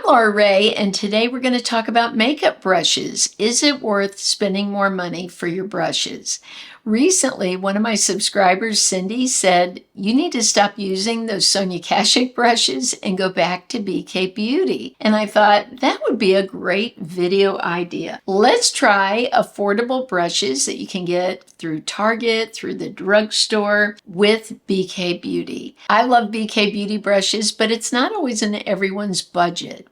Laura Ray, and today we're going to talk about makeup brushes. Is it worth spending more money for your brushes? Recently, one of my subscribers, Cindy, said, you need to stop using those Sonia Kashuk brushes and go back to BK Beauty. And I thought that would be a great video idea. Let's try affordable brushes that you can get through Target, through the drugstore with BK Beauty. I love BK Beauty brushes, but it's not always in everyone's budget.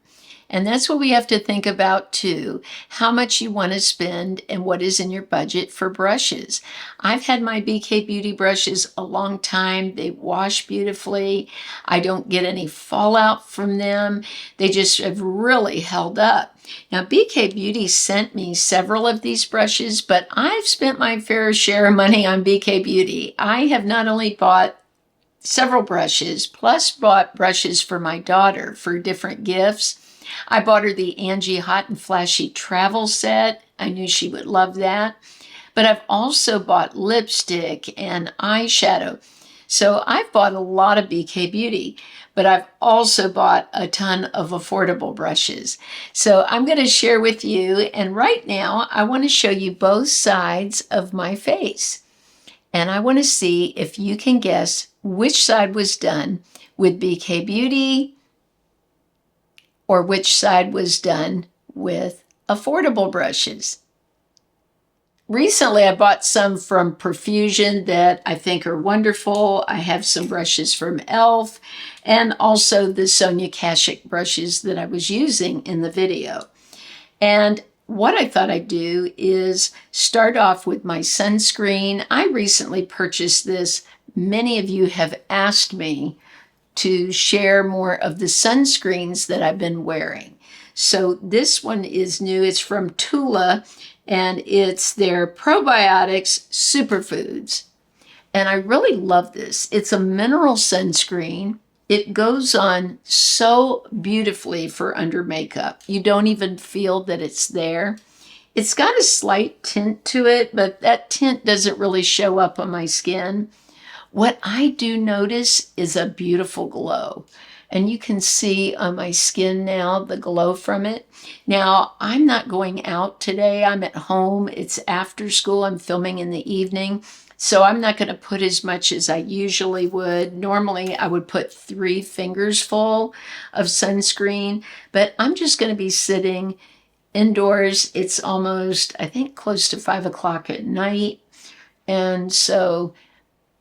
And that's what we have to think about too, how much you want to spend and what is in your budget for brushes. I've had my BK Beauty brushes a long time. They wash beautifully. I don't get any fallout from them. They just have really held up. Now, BK Beauty sent me several of these brushes, but I've spent my fair share of money on BK Beauty. I have not only bought several brushes, plus bought brushes for my daughter for different gifts. I bought her the Angie Hot and Flashy travel set. I knew she would love that. But I've also bought lipstick and eyeshadow. So I've bought a lot of BK Beauty, but I've also bought a ton of affordable brushes. So I'm going to share with you, and right now I want to show you both sides of my face. And I want to see if you can guess which side was done with BK Beauty or which side was done with affordable brushes. Recently, I bought some from Profusion that I think are wonderful. I have some brushes from e.l.f. and also the Sonia Kashuk brushes that I was using in the video. And what I thought I'd do is start off with my sunscreen. I recently purchased this. Many of you have asked me to share more of the sunscreens that I've been wearing. So this one is new. It's from Tula, and it's their probiotics superfoods. And I really love this. It's a mineral sunscreen. It goes on so beautifully for under makeup. You don't even feel that it's there. It's got a slight tint to it, but that tint doesn't really show up on my skin. What I do notice is a beautiful glow. And you can see on my skin now the glow from it. Now, I'm not going out today. I'm at home. It's after school. I'm filming in the evening. So I'm not going to put as much as I usually would. Normally, I would put 3 fingers full of sunscreen. But I'm just going to be sitting indoors. It's almost, I think, close to 5 o'clock at night. And so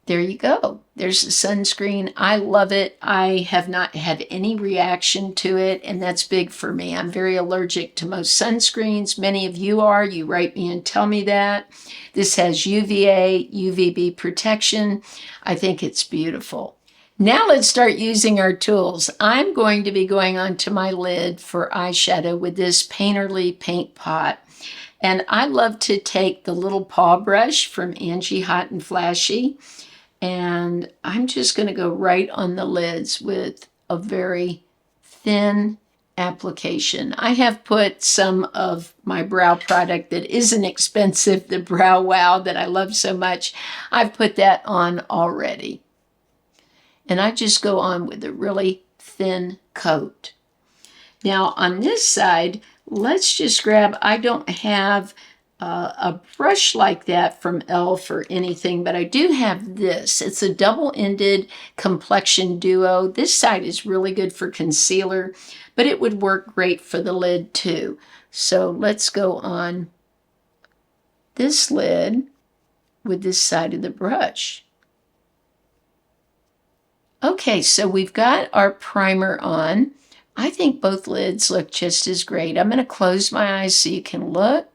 there you go. There's the sunscreen. I love it. I have not had any reaction to it, and that's big for me. I'm very allergic to most sunscreens. Many of you are. You write me and tell me that. This has UVA, UVB protection. I think it's beautiful. Now let's start using our tools. I'm going to be going onto my lid for eyeshadow with this Painterly paint pot. And I love to take the little paw brush from Angie Hot and Flashy. And I'm just going to go right on the lids with a very thin application. I have put some of my brow product that isn't expensive, the Brow Wow that I love so much. I've put that on already. And I just go on with a really thin coat. Now on this side, let's just grab, I don't have a brush like that from e.l.f. or anything, but I do have this. It's a double-ended complexion duo. This side is really good for concealer, but it would work great for the lid too. So let's go on this lid with this side of the brush. Okay, so we've got our primer on. I think both lids look just as great. I'm going to close my eyes so you can look.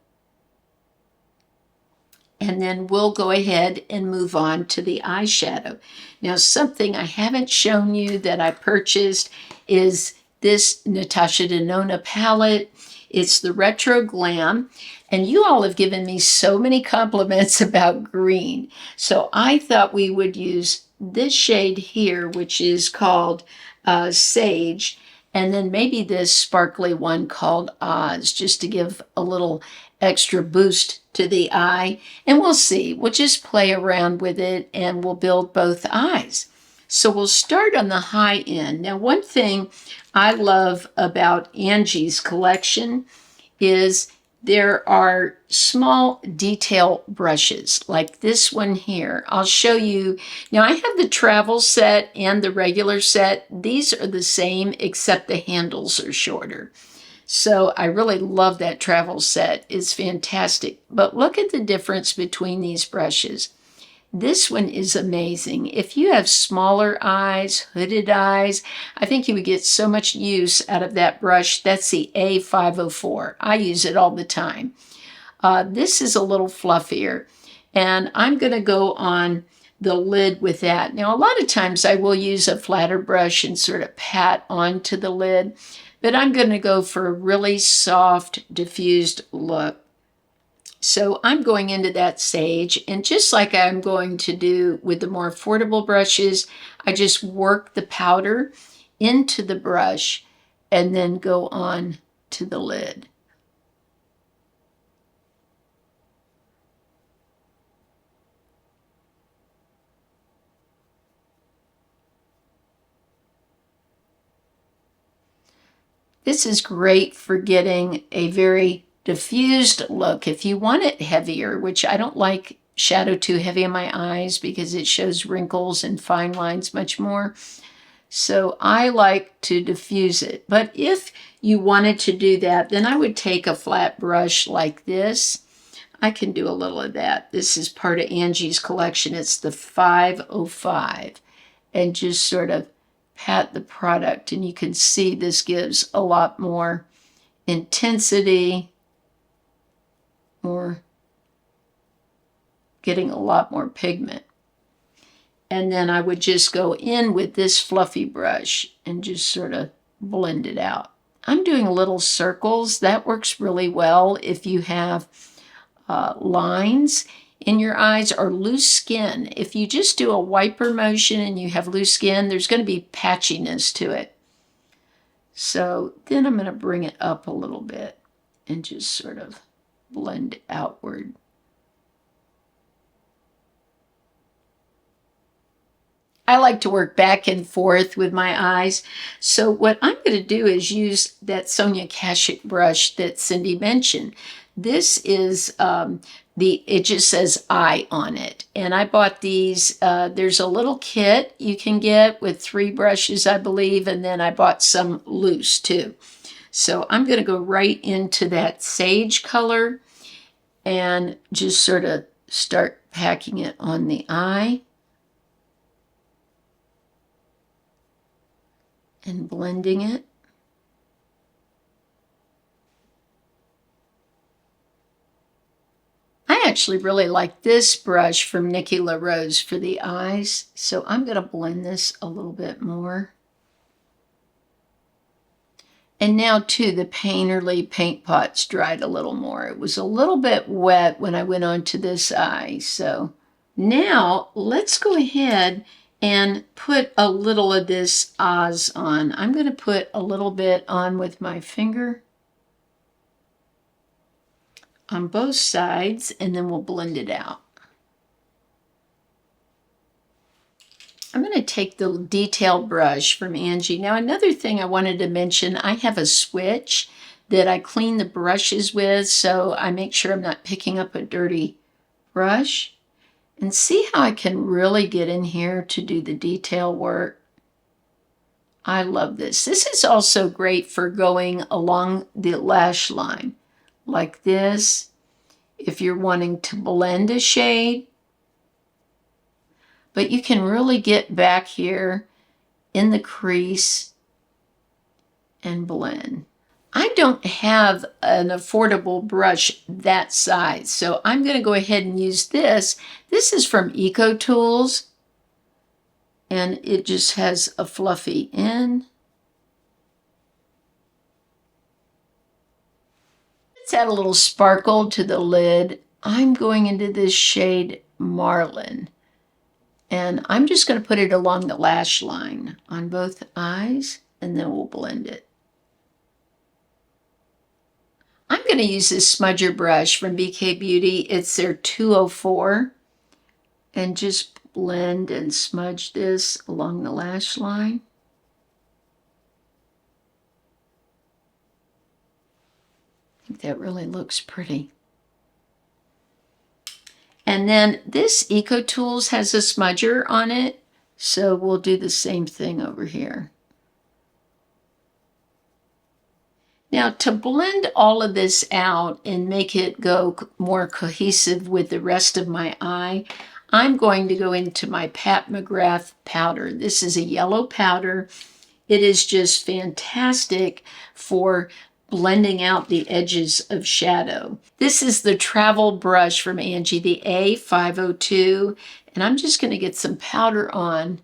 And then we'll go ahead and move on to the eyeshadow. Now, something I haven't shown you that I purchased is this Natasha Denona palette. It's the Retro Glam. And you all have given me so many compliments about green. So I thought we would use this shade here, which is called Sage. And then maybe this sparkly one called Oz, just to give a little extra boost to the eye. And we'll see. We'll just play around with it and we'll build both eyes. So we'll start on the high end. Now, one thing I love about Angie's collection is there are small detail brushes like this one here. I'll show you. Now I have the travel set and the regular set. These are the same except the handles are shorter. So I really love that travel set. It's fantastic. But look at the difference between these brushes. This one is amazing. If you have smaller eyes, hooded eyes, I think you would get so much use out of that brush. That's the A504. I use it all the time. This is a little fluffier, and I'm going to go on the lid with that. Now, a lot of times I will use a flatter brush and sort of pat onto the lid, but I'm going to go for a really soft, diffused look. So I'm going into that stage, and just like I'm going to do with the more affordable brushes, I just work the powder into the brush and then go on to the lid. This is great for getting a very diffused look. If you want it heavier, which I don't like shadow too heavy on my eyes because it shows wrinkles and fine lines much more. So I like to diffuse it. But if you wanted to do that, then I would take a flat brush like this. I can do a little of that. This is part of Angie's collection. It's the 505. And just sort of pat the product, and you can see this gives a lot more intensity, more getting a lot more pigment. And then I would just go in with this fluffy brush and just sort of blend it out. I'm doing little circles. That works really well if you have lines in your eyes or loose skin. If you just do a wiper motion and you have loose skin, there's going to be patchiness to it. So then I'm going to bring it up a little bit and just sort of blend outward. I like to work back and forth with my eyes. So what I'm going to do is use that Sonia Kashuk brush that Cindy mentioned. This is it just says eye on it. And I bought these, there's a little kit you can get with 3 brushes, I believe, and then I bought some loose too. So I'm going to go right into that sage color and just sort of start packing it on the eye and blending it. I actually really like this brush from Nikki LaRose for the eyes, so I'm going to blend this a little bit more. And now too, the Painterly paint pot's dried a little more. It was a little bit wet when I went on to this eye. So now let's go ahead and put a little of this Oz on. I'm going to put a little bit on with my finger on both sides, and then we'll blend it out. I'm going to take the detail brush from Angie. Now, another thing I wanted to mention, I have a switch that I clean the brushes with, so I make sure I'm not picking up a dirty brush. And see how I can really get in here to do the detail work? I love this. This is also great for going along the lash line, like this, if you're wanting to blend a shade. But you can really get back here in the crease and blend. I don't have an affordable brush that size, so I'm going to go ahead and use this. This is from Eco Tools, and it just has a fluffy end. Let's add a little sparkle to the lid. I'm going into this shade Marlin, and I'm just going to put it along the lash line on both eyes, and then we'll blend it. I'm going to use this smudger brush from BK Beauty. It's their 204, and just blend and smudge this along the lash line. I think that really looks pretty. And then this Eco Tools has a smudger on it, so we'll do the same thing over here. Now, to blend all of this out and make it go more cohesive with the rest of my eye, I'm going to go into my Pat McGrath powder. This is a yellow powder. It is just fantastic for blending out the edges of shadow. This is the travel brush from Angie, the A502, and I'm just going to get some powder on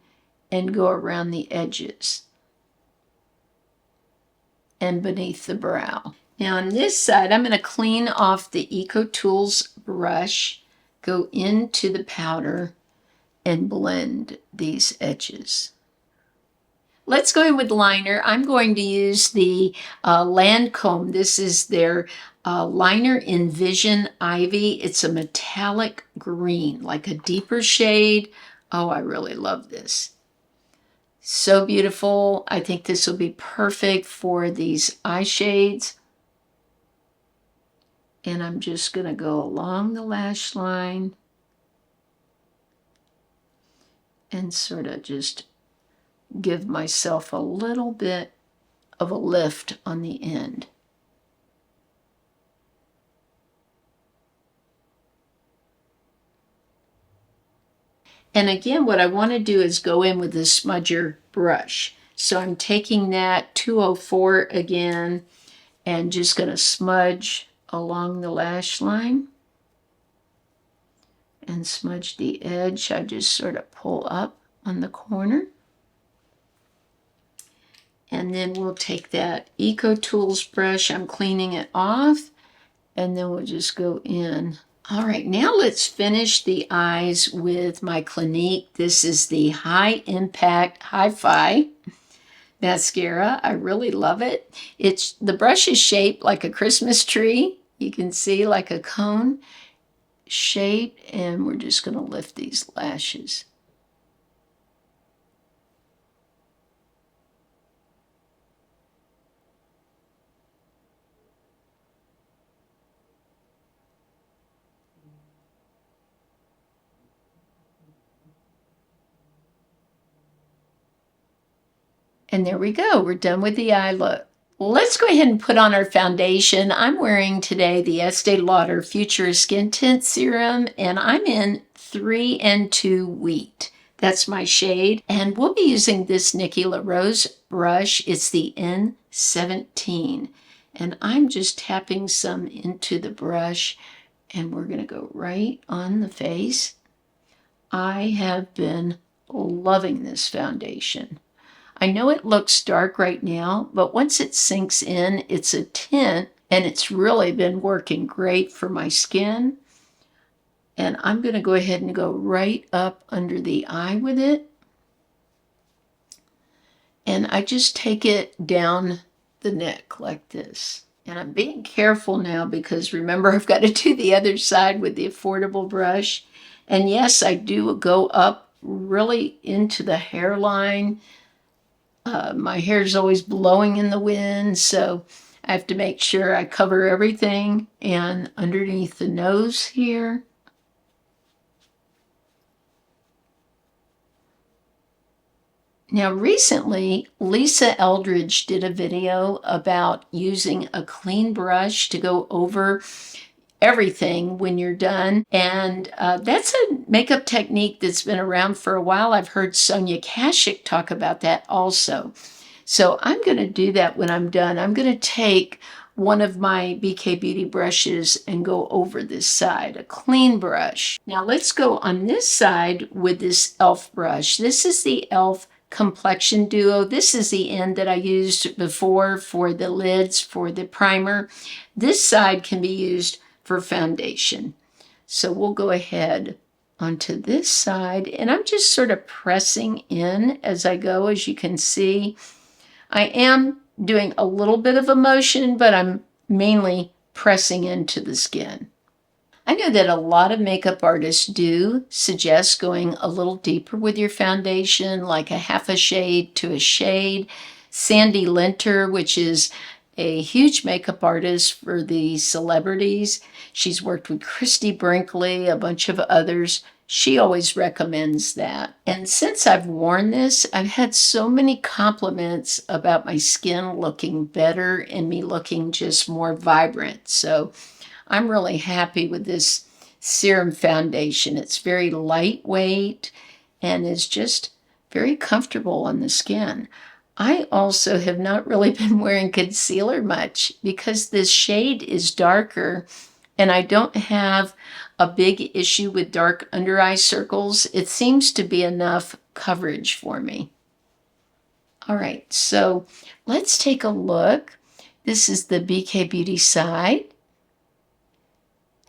and go around the edges and beneath the brow. Now on this side, I'm going to clean off the Eco Tools brush, go into the powder, and blend these edges. Let's go in with liner. I'm going to use the Lancome. This is their liner in Vision Ivy. It's a metallic green, like a deeper shade. Oh, I really love this. So beautiful. I think this will be perfect for these eye shades. And I'm just going to go along the lash line and sort of just give myself a little bit of a lift on the end. And again, what I want to do is go in with the smudger brush. So I'm taking that 204 again and just going to smudge along the lash line and smudge the edge. I just sort of pull up on the corner. And then we'll take that Eco Tools brush. I'm cleaning it off, and then we'll just go in. All right, now let's finish the eyes with my Clinique. This is the High Impact Hi-Fi mascara. I really love it. The brush is shaped like a Christmas tree. You can see like a cone shape, and we're just going to lift these lashes. And there we go. We're done with the eye look. Let's go ahead and put on our foundation. I'm wearing today the Estee Lauder Future Skin Tint Serum, and I'm in 3 and 2 Wheat. That's my shade. And we'll be using this Nikki LaRose brush. It's the N17. And I'm just tapping some into the brush, and we're going to go right on the face. I have been loving this foundation. I know it looks dark right now, but once it sinks in, it's a tint, and it's really been working great for my skin. And I'm going to go ahead and go right up under the eye with it. And I just take it down the neck like this. And I'm being careful now because remember, I've got to do the other side with the affordable brush. And yes, I do go up really into the hairline. My hair is always blowing in the wind, so I have to make sure I cover everything. And underneath the nose here. Now recently, Lisa Eldridge did a video about using a clean brush to go over everything when you're done. And that's a makeup technique that's been around for a while. I've heard Sonia Kashuk talk about that also. So I'm going to do that when I'm done. I'm going to take one of my BK Beauty brushes and go over this side, a clean brush. Now let's go on this side with this e.l.f. brush. This is the e.l.f. Complexion Duo. This is the end that I used before for the lids for the primer. This side can be used for foundation. So we'll go ahead onto this side, and I'm just sort of pressing in as I go. As you can see, I am doing a little bit of a motion, but I'm mainly pressing into the skin. I know that a lot of makeup artists do suggest going a little deeper with your foundation, like a half a shade to a shade. Sandy Linter, which is a huge makeup artist for the celebrities. She's worked with Christy Brinkley, a bunch of others. She always recommends that. And since I've worn this, I've had so many compliments about my skin looking better and me looking just more vibrant. So I'm really happy with this serum foundation. It's very lightweight and is just very comfortable on the skin. I also have not really been wearing concealer much because this shade is darker and I don't have a big issue with dark under eye circles. It seems to be enough coverage for me. All right, so let's take a look. This is the BK Beauty side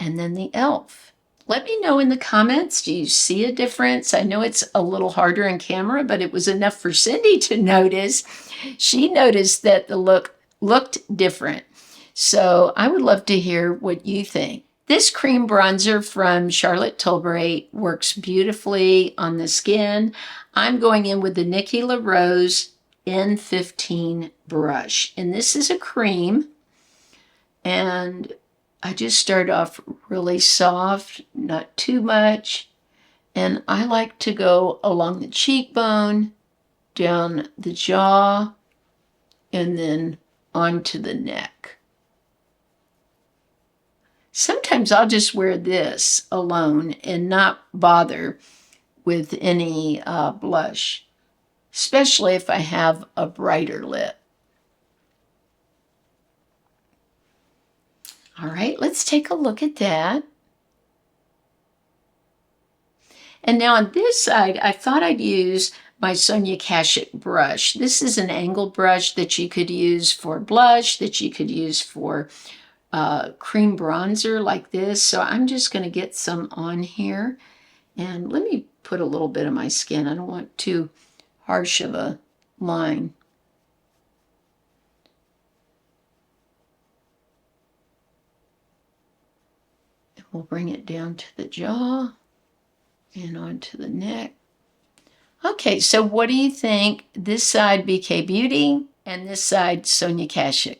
and then the e.l.f. Let me know in the comments, do you see a difference? I know it's a little harder in camera, but it was enough for Cindy to notice. She noticed that the look looked different. So I would love to hear what you think. This cream bronzer from Charlotte Tilbury works beautifully on the skin. I'm going in with the Nikki LaRose N15 brush. And this is a cream. And I just start off really soft, not too much. And I like to go along the cheekbone, down the jaw, and then onto the neck. Sometimes I'll just wear this alone and not bother with any blush, especially if I have a brighter lip. All right, let's take a look at that. And now on this side, I thought I'd use my Sonia Kashuk brush. This is an angled brush that you could use for blush, that you could use for cream bronzer like this. So I'm just going to get some on here. And let me put a little bit of my skin. I don't want too harsh of a line. And we'll bring it down to the jaw and onto the neck. Okay, so what do you think? This side BK Beauty and this side Sonia Kashuk.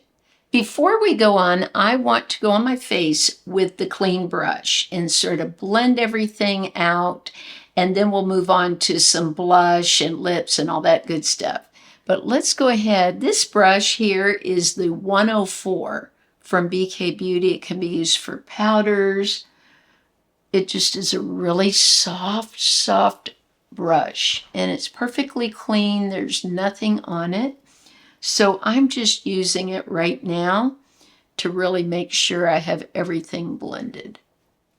Before we go on, I want to go on my face with the clean brush and sort of blend everything out, and then we'll move on to some blush and lips and all that good stuff. But let's go ahead. This brush here is the 104 from BK Beauty. It can be used for powders. It just is a really soft brush, and it's perfectly clean. There's nothing on it. So I'm just using it right now to really make sure I have everything blended.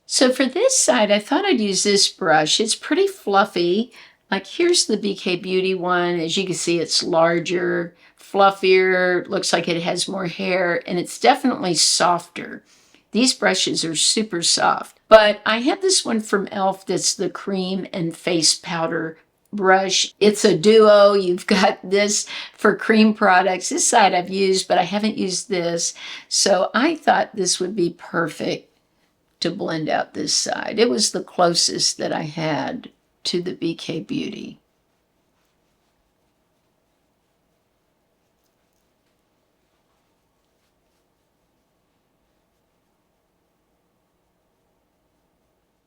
So for this side, I thought I'd use this brush. It's pretty fluffy. Like here's the BK Beauty one. As you can see, it's larger, fluffier, looks like it has more hair, and it's definitely softer. These brushes are super soft. But I have this one from e.l.f. that's the cream and face powder brush. It's a duo. You've got this for cream products. This side I've used, but I haven't used this. So I thought this would be perfect to blend out this side. It was the closest that I had to the BK Beauty.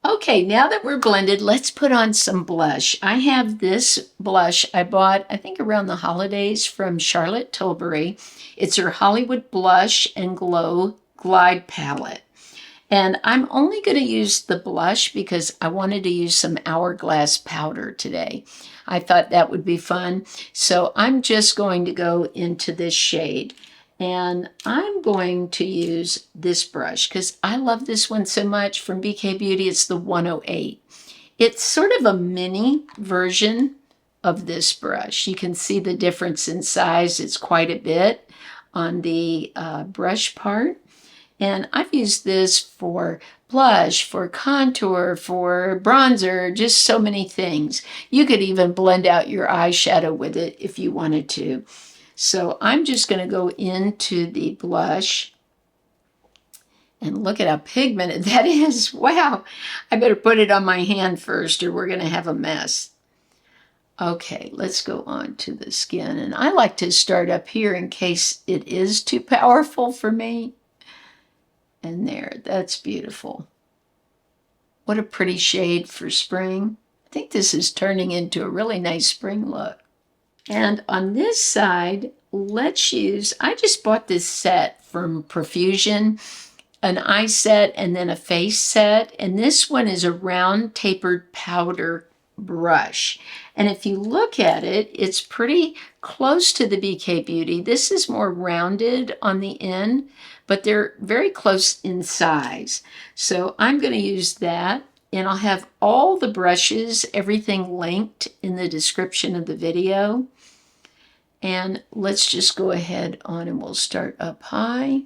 Okay, now that we're blended, let's put on some blush. I have this blush I bought, I think around the holidays from Charlotte Tilbury. It's her Hollywood Blush and Glow Glide Palette. And I'm only going to use the blush because I wanted to use some Hourglass powder today. I thought that would be fun. So I'm just going to go into this shade. And I'm going to use this brush because I love this one so much from BK Beauty. It's the 108. It's sort of a mini version of this brush. You can see the difference in size. It's quite a bit on the brush part. And I've used this for blush, for contour, for bronzer, just so many things. You could even blend out your eyeshadow with it if you wanted to. So I'm just going to go into the blush And look at how pigmented that is. Wow. I better put it on my hand first or we're going to have a mess. Okay, let's go on to the skin. And I like to start up here in case it is too powerful for me. And there, that's beautiful. What a pretty shade for spring. I think this is turning into a really nice spring look. And on this side, let's use, I just bought this set from Profusion, an eye set and then a face set. And this one is a round tapered powder brush. And if you look at it, it's pretty close to the BK Beauty. This is more rounded on the end, but they're very close in size. So I'm going to use that. And I'll have all the brushes, everything linked in the description of the video. And let's just go ahead on and we'll start up high.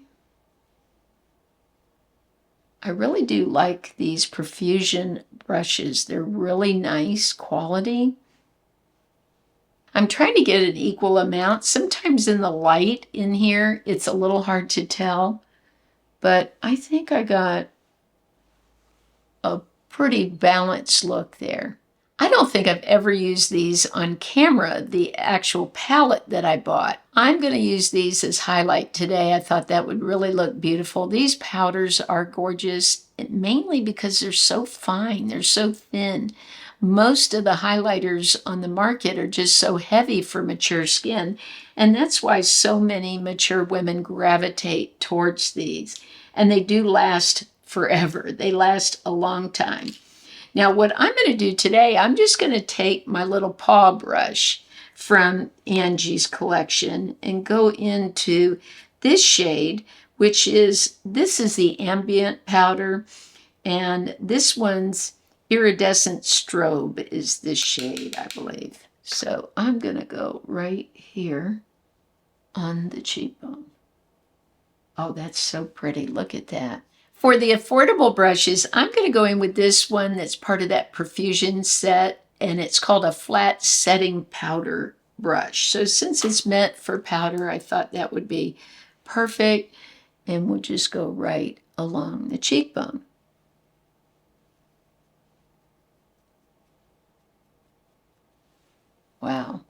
I really do like these Profusion brushes. They're really nice quality. I'm trying to get an equal amount. Sometimes in the light in here, it's a little hard to tell, but I think I got a pretty balanced look there. I don't think I've ever used these on camera, the actual palette that I bought. I'm going to use these as highlight today. I thought that would really look beautiful. These powders are gorgeous, mainly because they're so fine. They're so thin. Most of the highlighters on the market are just so heavy for mature skin, and that's why so many mature women gravitate towards these. And they do last forever. They last a long time. Now, what I'm going to do today, I'm just going to take my little paw brush from Angie's collection and go into this shade, which is, this is the ambient powder, and this one's iridescent strobe is this shade, I believe. So I'm going to go right here on the cheekbone. Oh, that's so pretty. Look at that. For the affordable brushes, I'm going to go in with this one that's part of that Profusion set, and it's called a flat setting powder brush. So since it's meant for powder, I thought that would be perfect, and we'll just go right along the cheekbone. Wow.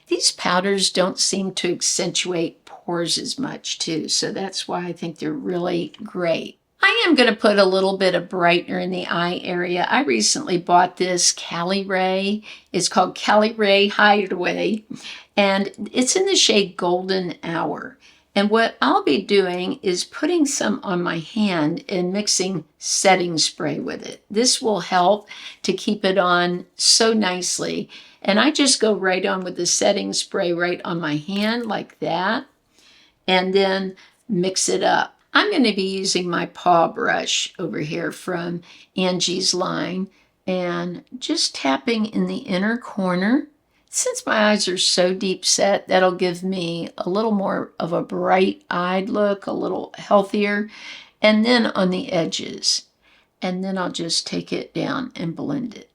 These powders don't seem to accentuate pores as much too, so that's why I think they're really great. I am going to put a little bit of brightener in the eye area. I recently bought this Cali Ray. It's called Cali Ray Hideaway, and it's in the shade Golden Hour. And what I'll be doing is putting some on my hand and mixing setting spray with it. This will help to keep it on so nicely. And I just go right on with the setting spray right on my hand like that, and then mix it up. I'm going to be using my paw brush over here from Angie's line and just tapping in the inner corner. Since my eyes are so deep set, that'll give me a little more of a bright-eyed look, a little healthier, and then on the edges. And then I'll just take it down and blend it.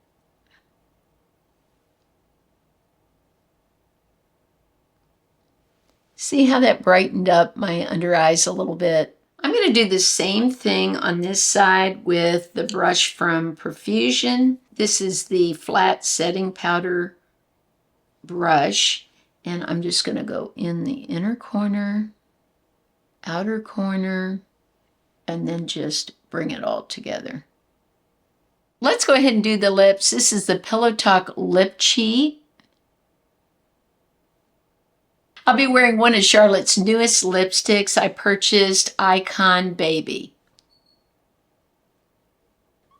See how that brightened up my under eyes a little bit? I'm going to do the same thing on this side with the brush from Profusion. This is the flat setting powder brush, and I'm just going to go in the inner corner, outer corner, and then just bring it all together. Let's go ahead and do the lips. This is the Pillow Talk Lip Cheat. I'll be wearing one of Charlotte's newest lipsticks. I purchased Icon Baby.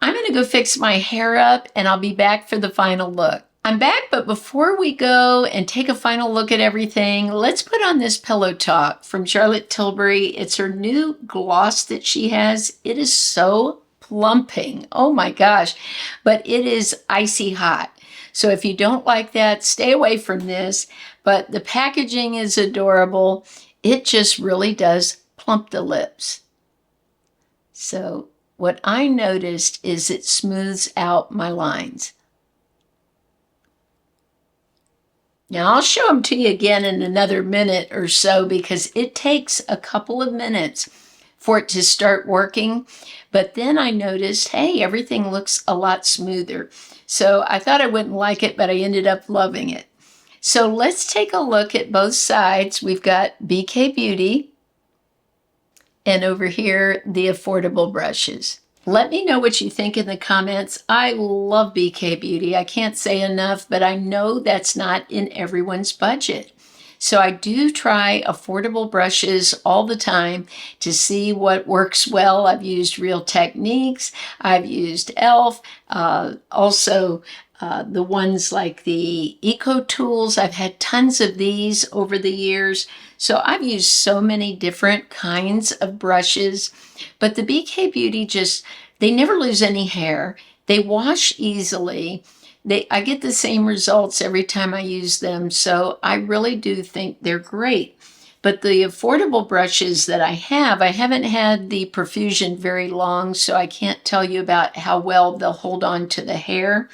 I'm going to go fix my hair up, and I'll be back for the final look. I'm back, but before we go and take a final look at everything, let's put on this Pillow Talk from Charlotte Tilbury. It's her new gloss that she has. It is so plumping. Oh my gosh. But it is icy hot. So if you don't like that, stay away from this. But the packaging is adorable. It just really does plump the lips. So what I noticed is it smooths out my lines. Now I'll show them to you again in another minute or so because it takes a couple of minutes for it to start working. But then I noticed, hey, everything looks a lot smoother. So I thought I wouldn't like it, but I ended up loving it. So let's take a look at both sides. We've got BK Beauty, and over here, the affordable brushes. Let me know what you think in the comments. I love BK Beauty. I can't say enough, but I know that's not in everyone's budget. So I do try affordable brushes all the time to see what works well. I've used Real Techniques. I've used e.l.f. Also, the ones like the Eco Tools. I've had tons of these over the years. So I've used so many different kinds of brushes, but the BK Beauty they never lose any hair. They wash easily. I get the same results every time I use them. So I really do think they're great. But the affordable brushes that I haven't had the Profusion very long, so I can't tell you about how well they'll hold on to the hair.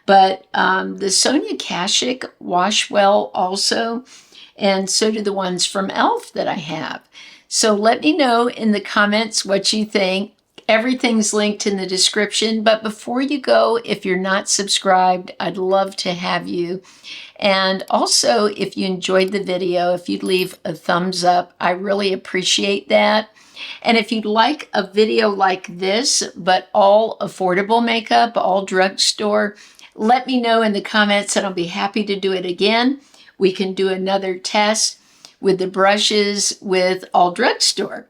But the Sonia Kashuk wash well also, and so do the ones from e.l.f. that I have. So let me know in the comments what you think. Everything's linked in the description, but before you go, if you're not subscribed, I'd love to have you. And also, if you enjoyed the video, if you'd leave a thumbs up, I really appreciate that. And if you'd like a video like this, but all affordable makeup, all drugstore, let me know in the comments and I'll be happy to do it again. We can do another test with the brushes with all drugstore.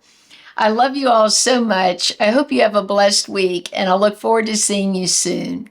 I love you all so much. I hope you have a blessed week, and I'll look forward to seeing you soon.